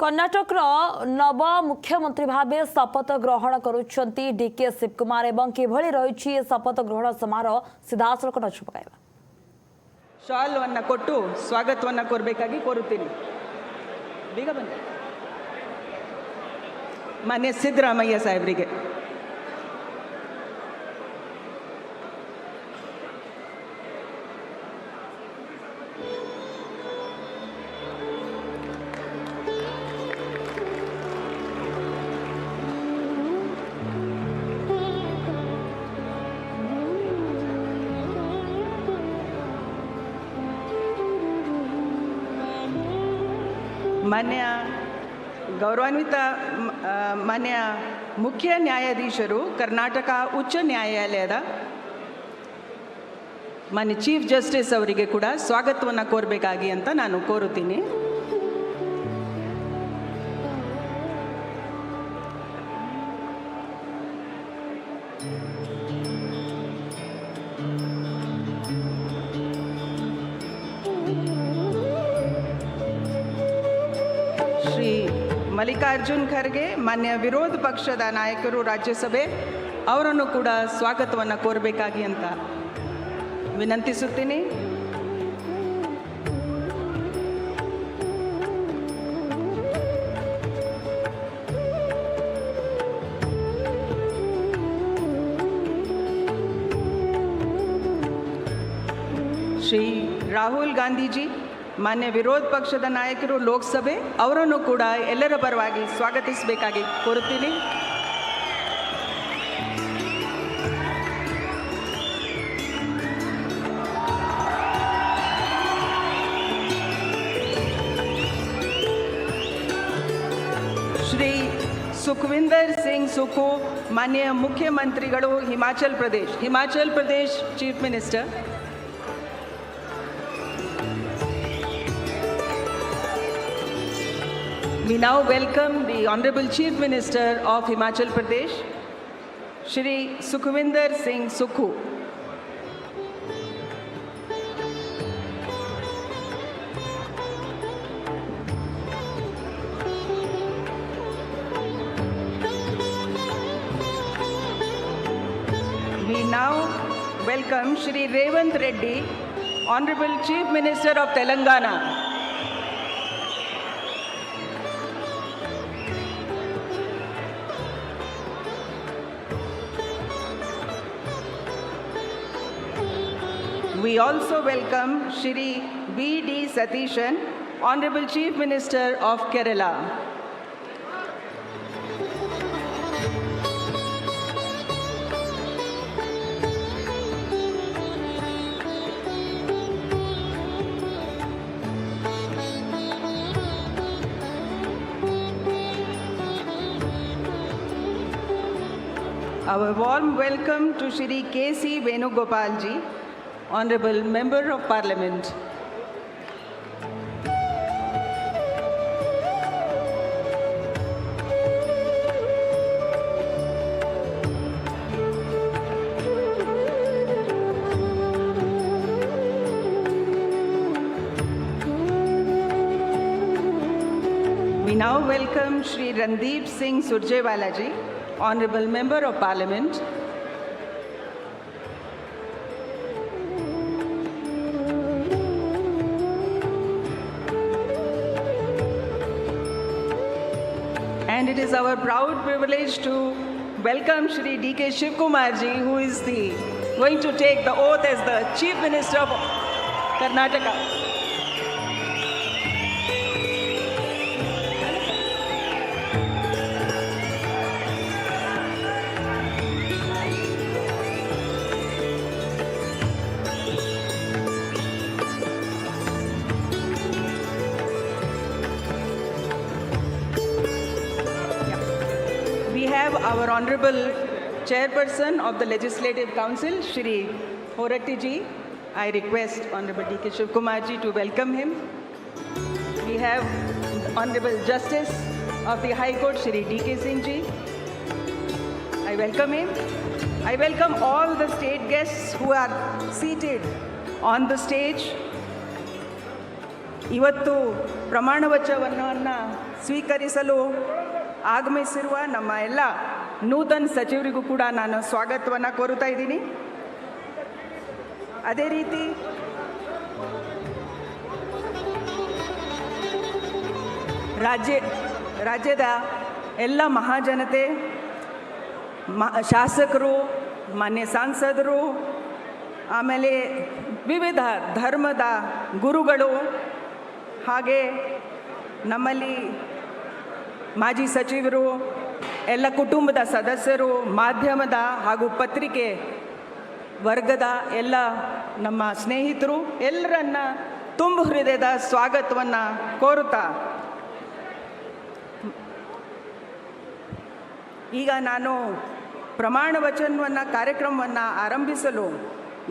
कर्णाटकर नव मुख्यमंत्री भाव शपथ ग्रहण करुछंती डीके शिवकुमार एवं किभଳି रही शपथ ग्रहण समारोह सीधासलख नजर पकाइबा ಶಾಲ್ವನ್ನು ಕೊಟ್ಟು ಸ್ವಾಗತವನ್ನು ಕೋರಬೇಕಾಗಿ ಕೋರುತ್ತೀನಿ. ಬೇಗ ಬನ್ನಿ. ಮಾನ್ಯ ಸಿದ್ದರಾಮಯ್ಯ ಸಾಹೇಬರಿಗೆ ಮಾನ್ಯ ಗೌರವಾನ್ವಿತ ಮಾನ್ಯ ಮುಖ್ಯ ನ್ಯಾಯಾಧೀಶರು ಕರ್ನಾಟಕ ಉಚ್ಚ ನ್ಯಾಯಾಲಯದ ಮಾನ್ಯ ಚೀಫ್ ಜಸ್ಟಿಸ್ ಅವರಿಗೆ ಕೂಡ ಸ್ವಾಗತವನ್ನು ಕೋರಬೇಕಾಗಿ ಅಂತ ನಾನು ಕೋರುತ್ತೀನಿ. ಶ್ರೀ ಮಲ್ಲಿಕಾರ್ಜುನ್ ಖರ್ಗೆ ಮಾನ್ಯ ವಿರೋಧ ಪಕ್ಷದ ನಾಯಕರು ರಾಜ್ಯಸಭೆ ಅವರನ್ನು ಕೂಡ ಸ್ವಾಗತವನ್ನು ಕೋರಬೇಕಾಗಿ ಅಂತ ವಿನಂತಿಸುತ್ತೀನಿ. ಶ್ರೀ ರಾಹುಲ್ ಗಾಂಧೀಜಿ ಮಾನ್ಯ ವಿರೋಧ ಪಕ್ಷದ ನಾಯಕರು ಲೋಕಸಭೆ ಅವರನ್ನು ಕೂಡ ಎಲ್ಲರ ಪರವಾಗಿ ಸ್ವಾಗತಿಸಬೇಕಾಗಿ ಕೋರುತ್ತೀನಿ. ಶ್ರೀ ಸುಖವಿಂದರ್ ಸಿಂಗ್ ಸುಖು ಮಾನ್ಯ ಮುಖ್ಯಮಂತ್ರಿಗಳು Himachal Pradesh chief minister. We now welcome the Honorable Chief Minister of Himachal Pradesh, Shri Sukhvinder Singh Sukhu. We now welcome Shri Revanth Reddy, Honorable Chief Minister of Telangana. We also welcome Shri B.D. Satishan, Honorable Chief Minister of Kerala. Our warm welcome to Shri K.C. Venugopal ji, Honorable Member of Parliament. We now welcome Shri Randeep Singh Surjewala ji, Honorable Member of Parliament. And it is our proud privilege to welcome Shri D.K. Shivkumar ji, who is going to take the oath as the Chief Minister of Karnataka. We have our Honorable Chairperson of the Legislative Council, Shri Horakti ji. I request Honorable D.K. Shivkumar ji to welcome him. We have Honorable Justice of the High Court, Shri D.K. Singh ji. I welcome him. I welcome all the state guests who are seated on the stage. ಇವತ್ತು ಪ್ರಮಾಣ ವಚನವನ್ನು ಸ್ವೀಕರಿಸಲು ಆಗಮಿಸಿರುವ ನಮ್ಮ ಎಲ್ಲ ನೂತನ ಸಚಿವರಿಗೂ ಕೂಡ ನಾನು ಸ್ವಾಗತವನ್ನು ಕೋರುತ್ತಾ ಇದ್ದೀನಿ. ಅದೇ ರೀತಿ ರಾಜ್ಯದ ಎಲ್ಲ ಮಹಾಜನತೆ, ಶಾಸಕರು, ಮಾನ್ಯ ಸಂಸದರು, ಆಮೇಲೆ ವಿವಿಧ ಧರ್ಮದ ಗುರುಗಳು, ಹಾಗೆ ನಮ್ಮಲ್ಲಿ ಮಾಜಿ ಸಚಿವರು, ಎಲ್ಲ ಕುಟುಂಬದ ಸದಸ್ಯರು, ಮಾಧ್ಯಮದ ಹಾಗೂ ಪತ್ರಿಕೆ ವರ್ಗದ ಎಲ್ಲ ನಮ್ಮ ಸ್ನೇಹಿತರು ಎಲ್ಲರನ್ನ ತುಂಬ ಹೃದಯದ ಸ್ವಾಗತವನ್ನು ಕೋರುತ್ತಾ ಈಗ ನಾನು ಪ್ರಮಾಣ ವಚನವನ್ನು ಕಾರ್ಯಕ್ರಮವನ್ನು ಆರಂಭಿಸಲು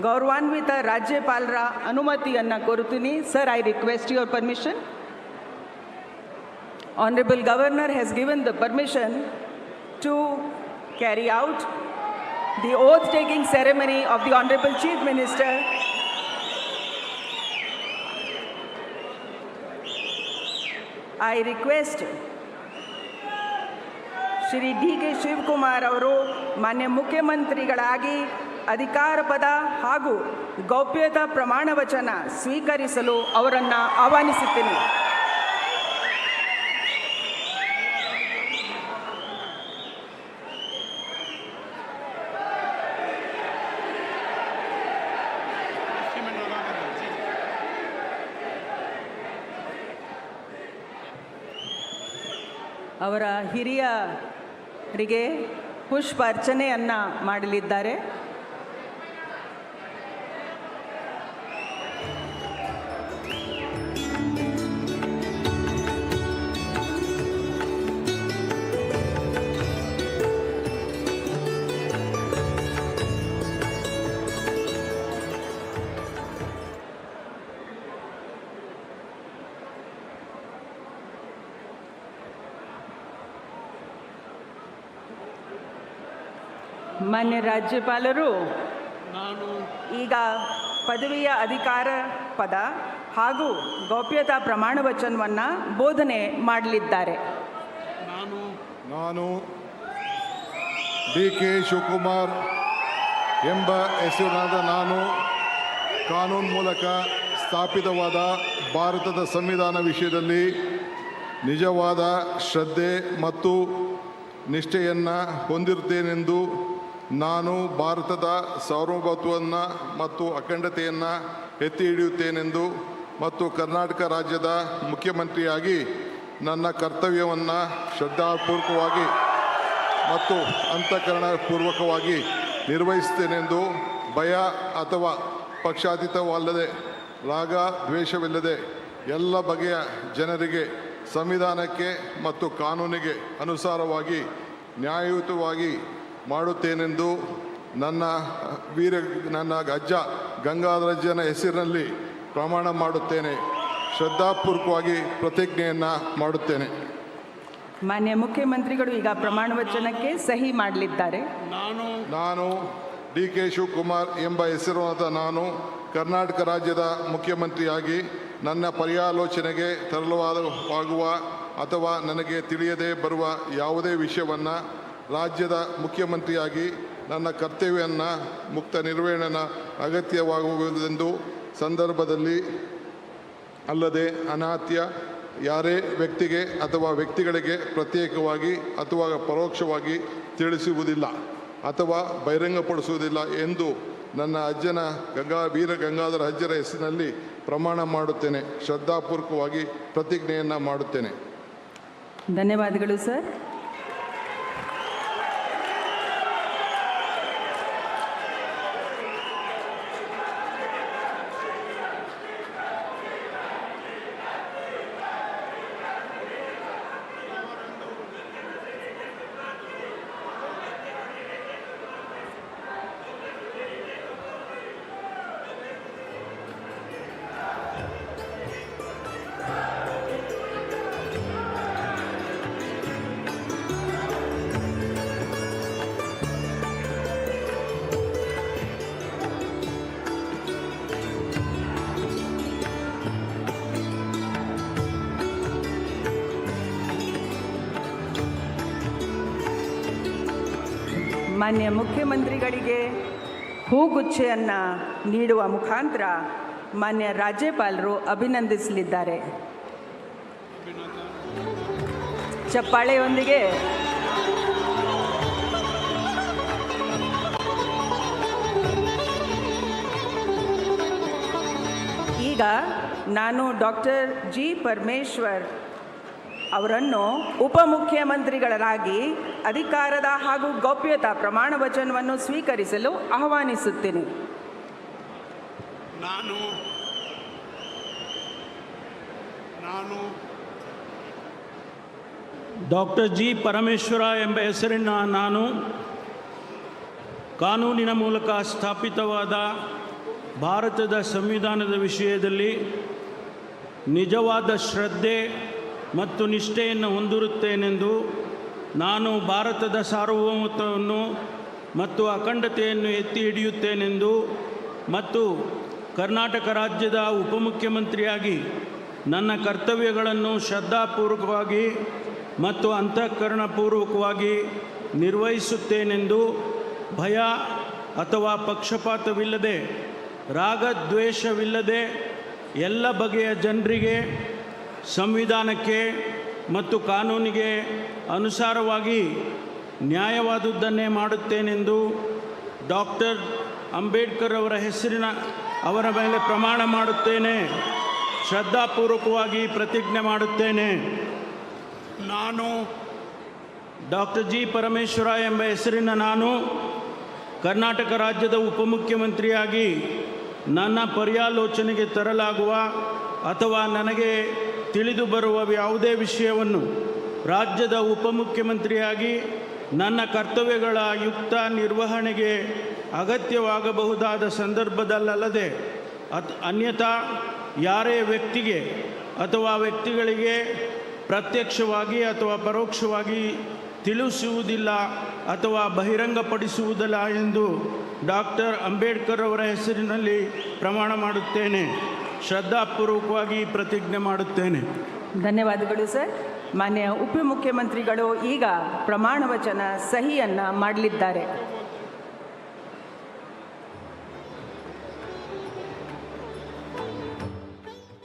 ಗೌರವಾನ್ವಿತ ರಾಜ್ಯಪಾಲರ ಅನುಮತಿಯನ್ನು ಕೋರುತ್ತೀನಿ. Sir, I request your permission. Honorable Governor has given the permission to carry out the oath-taking ceremony of the Honorable Chief Minister. I request Shri D K. Shivakumar ಅವರು ಮಾನ್ಯ ಮುಖ್ಯಮಂತ್ರಿಗಳಾಗಿ ಅಧಿಕಾರ ಪದ ಹಾಗೂ ಗೌಪ್ಯತಾ ಪ್ರಮಾಣ ವಚನ ಸ್ವೀಕರಿಸಲು ಅವರನ್ನು ಆಹ್ವಾನಿಸುತ್ತೇನೆ. ಅವರ ಹಿರಿಯರಿಗೆ ಪುಷ್ಪ ಅರ್ಚನೆಯನ್ನು ಮಾಡಲಿದ್ದಾರೆ. ಮಾನ್ಯ ರಾಜ್ಯಪಾಲರು ಈಗ ಪದವಿಯ ಅಧಿಕಾರ ಪದ ಹಾಗೂ ಗೌಪ್ಯತಾ ಪ್ರಮಾಣ ವಚನವನ್ನು ಬೋಧನೆ ಮಾಡಲಿದ್ದಾರೆ. ನಾನು ಡಿ.ಕೆ. ಶಿವಕುಮಾರ್ ಎಂಬ ಹೆಸರಿನಾದ ನಾನು ಕಾನೂನು ಮೂಲಕ ಸ್ಥಾಪಿತವಾದ ಭಾರತದ ಸಂವಿಧಾನ ವಿಷಯದಲ್ಲಿ ನಿಜವಾದ ಶ್ರದ್ಧೆ ಮತ್ತು ನಿಷ್ಠೆಯನ್ನು ಹೊಂದಿರುತ್ತೇನೆಂದು ನಾನು ಭಾರತದ ಸಾರ್ವಭೌಮತ್ವವನ್ನು ಮತ್ತು ಅಖಂಡತೆಯನ್ನು ಎತ್ತಿ ಹಿಡಿಯುತ್ತೇನೆಂದು ಮತ್ತು ಕರ್ನಾಟಕ ರಾಜ್ಯದ ಮುಖ್ಯಮಂತ್ರಿಯಾಗಿ ನನ್ನ ಕರ್ತವ್ಯವನ್ನು ಶ್ರದ್ಧಾಪೂರ್ವಕವಾಗಿ ಮತ್ತು ಅಂತಃಕರಣಪೂರ್ವಕವಾಗಿ ನಿರ್ವಹಿಸುತ್ತೇನೆಂದು ಭಯ ಅಥವಾ ಪಕ್ಷಾತೀತವಲ್ಲದೆ ರಾಗ ದ್ವೇಷವಿಲ್ಲದೆ ಎಲ್ಲ ಬಗೆಯ ಜನರಿಗೆ ಸಂವಿಧಾನಕ್ಕೆ ಮತ್ತು ಕಾನೂನಿಗೆ ಅನುಸಾರವಾಗಿ ನ್ಯಾಯಯುತವಾಗಿ ಮಾಡುತ್ತೇನೆಂದು ನನ್ನ ಅಜ್ಜ ಗಂಗಾಧರಜ್ಜನ ಹೆಸರಿನಲ್ಲಿ ಪ್ರಮಾಣ ಮಾಡುತ್ತೇನೆ. ಶ್ರದ್ಧಾಪೂರ್ವಕವಾಗಿ ಪ್ರತಿಜ್ಞೆಯನ್ನು ಮಾಡುತ್ತೇನೆ. ಮಾನ್ಯ ಮುಖ್ಯಮಂತ್ರಿಗಳು ಈಗ ಪ್ರಮಾಣ ವಚನಕ್ಕೆ ಸಹಿ ಮಾಡಲಿದ್ದಾರೆ. ನಾನು ಡಿ.ಕೆ. ಶಿವಕುಮಾರ್ ಎಂಬ ಹೆಸರಾದ ನಾನು ಕರ್ನಾಟಕ ರಾಜ್ಯದ ಮುಖ್ಯಮಂತ್ರಿಯಾಗಿ ನನ್ನ ಪರ್ಯಾಲೋಚನೆಗೆ ತರಲಾಗುವ ಅಥವಾ ನನಗೆ ತಿಳಿಯದೇ ಬರುವ ಯಾವುದೇ ವಿಷಯವನ್ನು ರಾಜ್ಯದ ಮುಖ್ಯಮಂತ್ರಿಯಾಗಿ ನನ್ನ ಕರ್ತವ್ಯವನ್ನು ಮುಕ್ತ ನಿರ್ವಹಣೆಯ ಅಗತ್ಯವಾಗುವುದೆಂದು ಸಂದರ್ಭದಲ್ಲಿ ಅಲ್ಲದೆ ಅನಾತ್ಯ ಯಾರೇ ವ್ಯಕ್ತಿಗೆ ಅಥವಾ ವ್ಯಕ್ತಿಗಳಿಗೆ ಪ್ರತ್ಯೇಕವಾಗಿ ಅಥವಾ ಪರೋಕ್ಷವಾಗಿ ತಿಳಿಸುವುದಿಲ್ಲ ಅಥವಾ ಬಹಿರಂಗಪಡಿಸುವುದಿಲ್ಲ ಎಂದು ನನ್ನ ಅಜ್ಜನ ವೀರ ಗಂಗಾಧರ ಅಜ್ಜರ ಹೆಸರಿನಲ್ಲಿ ಪ್ರಮಾಣ ಮಾಡುತ್ತೇನೆ. ಶ್ರದ್ಧಾಪೂರ್ವಕವಾಗಿ ಪ್ರತಿಜ್ಞೆಯನ್ನು ಮಾಡುತ್ತೇನೆ. ಧನ್ಯವಾದಗಳು ಸರ್. ಮಾನ್ಯ ಮುಖ್ಯಮಂತ್ರಿಗಳಿಗೆ ಹೂಗುಚ್ಛೆಯನ್ನು ನೀಡುವ ಮುಖಾಂತರ ಮಾನ್ಯ ರಾಜ್ಯಪಾಲರು ಅಭಿನಂದಿಸಲಿದ್ದಾರೆ. ಚಪ್ಪಾಳೆಯೊಂದಿಗೆ ಈಗ ನಾನು ಡಾಕ್ಟರ್ ಜಿ ಪರಮೇಶ್ವರ್ ಅವರನ್ನು ಉಪಮುಖ್ಯಮಂತ್ರಿಗಳಾಗಿ ಅಧಿಕಾರದ ಹಾಗೂ ಗೌಪ್ಯತಾ ಪ್ರಮಾಣ ವಚನವನ್ನು ಸ್ವೀಕರಿಸಲು ಆಹ್ವಾನಿಸುತ್ತೇನೆ. ನಾನು ಡಾಕ್ಟರ್ ಜಿ ಪರಮೇಶ್ವರ ಎಂಬ ಹೆಸರಿನ ನಾನು ಕಾನೂನಿನ ಮೂಲಕ ಸ್ಥಾಪಿತವಾದ ಭಾರತದ ಸಂವಿಧಾನದ ವಿಷಯದಲ್ಲಿ ನಿಜವಾದ ಶ್ರದ್ಧೆ ಮತ್ತು ನಿಷ್ಠೆಯನ್ನು ಹೊಂದಿರುತ್ತೇನೆಂದು, ನಾನು ಭಾರತದ ಸಾರ್ವಭೌಮತ್ವವನ್ನು ಮತ್ತು ಅಖಂಡತೆಯನ್ನು ಎತ್ತಿ ಹಿಡಿಯುತ್ತೇನೆಂದು ಮತ್ತು ಕರ್ನಾಟಕ ರಾಜ್ಯದ ಉಪಮುಖ್ಯಮಂತ್ರಿಯಾಗಿ ನನ್ನ ಕರ್ತವ್ಯಗಳನ್ನು ಶ್ರದ್ಧಾಪೂರ್ವಕವಾಗಿ ಮತ್ತು ಅಂತಃಕರಣಪೂರ್ವಕವಾಗಿ ನಿರ್ವಹಿಸುತ್ತೇನೆಂದು ಭಯ ಅಥವಾ ಪಕ್ಷಪಾತವಿಲ್ಲದೆ, ರಾಗದ್ವೇಷವಿಲ್ಲದೆ ಎಲ್ಲ ಬಗೆಯ ಜನರಿಗೆ ಸಂವಿಧಾನಕ್ಕೆ ಮತ್ತು ಕಾನೂನಿಗೆ ಅನುಸಾರವಾಗಿ ನ್ಯಾಯವಾದುದನ್ನೇ ಮಾಡುತ್ತೇನೆಂದು ಡಾಕ್ಟರ್ ಅಂಬೇಡ್ಕರ್ ಅವರ ಮೇಲೆ ಪ್ರಮಾಣ ಮಾಡುತ್ತೇನೆ. ಶ್ರದ್ಧಾಪೂರ್ವಕವಾಗಿ ಪ್ರತಿಜ್ಞೆ ಮಾಡುತ್ತೇನೆ. ನಾನು ಡಾಕ್ಟರ್ ಜಿ ಪರಮೇಶ್ವರ ಎಂಬ ಹೆಸರಿನ ನಾನು ಕರ್ನಾಟಕ ರಾಜ್ಯದ ಉಪಮುಖ್ಯಮಂತ್ರಿಯಾಗಿ ನನ್ನ ಪರ್ಯಾಲೋಚನೆಗೆ ತರಲಾಗುವ ಅಥವಾ ನನಗೆ ತಿಳಿದು ಬರುವ ಯಾವುದೇ ವಿಷಯವನ್ನು ರಾಜ್ಯದ ಉಪಮುಖ್ಯಮಂತ್ರಿಯಾಗಿ ನನ್ನ ಕರ್ತವ್ಯಗಳ ಯುಕ್ತ ನಿರ್ವಹಣೆಗೆ ಅಗತ್ಯವಾಗಬಹುದಾದ ಸಂದರ್ಭದಲ್ಲದೆ ಅನ್ಯಥಾ ಯಾರೇ ವ್ಯಕ್ತಿಗೆ ಅಥವಾ ವ್ಯಕ್ತಿಗಳಿಗೆ ಪ್ರತ್ಯಕ್ಷವಾಗಿ ಅಥವಾ ಪರೋಕ್ಷವಾಗಿ ತಿಳಿಸುವುದಿಲ್ಲ ಅಥವಾ ಬಹಿರಂಗಪಡಿಸುವುದಿಲ್ಲ ಎಂದು ಡಾಕ್ಟರ್ ಅಂಬೇಡ್ಕರ್ ಅವರ ಹೆಸರಿನಲ್ಲಿ ಪ್ರಮಾಣ ಮಾಡುತ್ತೇನೆ. ಶ್ರದ್ಧಾಪೂರ್ವಕವಾಗಿ ಪ್ರತಿಜ್ಞೆ ಮಾಡುತ್ತೇನೆ. ಧನ್ಯವಾದಗಳು ಸರ್. ಮಾನ್ಯ ಉಪಮುಖ್ಯಮಂತ್ರಿಗಳು ಈಗ ಪ್ರಮಾಣ ವಚನ ಸಹಿಯನ್ನು ಮಾಡಲಿದ್ದಾರೆ.